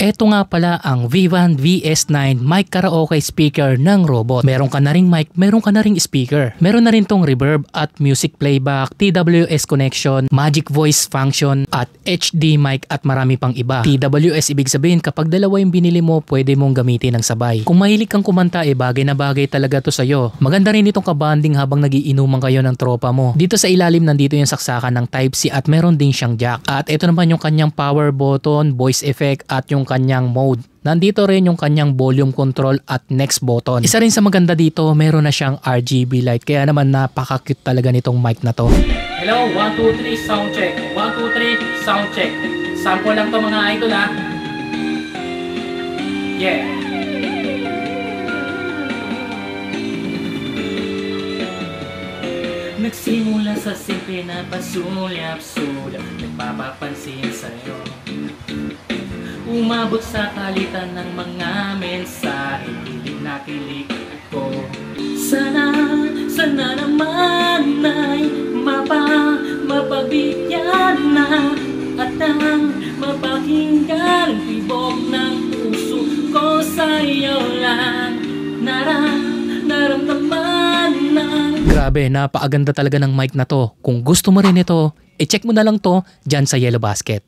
Eto nga pala ang Vivan VS9 mic karaoke speaker ng Robot. Meron ka na ring mic, meron ka na ring speaker. Meron na rin tong reverb at music playback, TWS connection, magic voice function at HD mic at marami pang iba. TWS ibig sabihin kapag dalawa yung binili mo, pwede mong gamitin ng sabay. Kung mahilig kang kumanta, bagay na bagay talaga to sa'yo. Maganda rin itong kabanding habang nagiinuman kayo ng tropa mo. Dito sa ilalim nandito yung saksakan ng Type-C at meron din siyang jack. At ito naman yung kanyang power button, voice effect at yung kanyang mode. Nandito rin yung kanyang volume control at next button. Isa rin sa maganda dito, meron na siyang RGB light. Kaya naman napaka-cute talaga nitong mic na to. Hello, 1, 2, 3, sound check. 1, 2, 3, sound check. Sample lang to mga idol ha. Yeah. Nagsimula sa simple na pasulyap-sulyap, nagpapapansin sa'yo. Umabot sa palitan ng mga mensahe, kilig na kilig ako. Sana naman ay mapabigyan na at ang mapakinggan tibok ng puso ko sa'yo lang. Naramdaman ng... Grabe, napakaganda talaga ng mic na to. Kung gusto mo rin ito, i-check mo na lang to dyan sa Yellow Basket.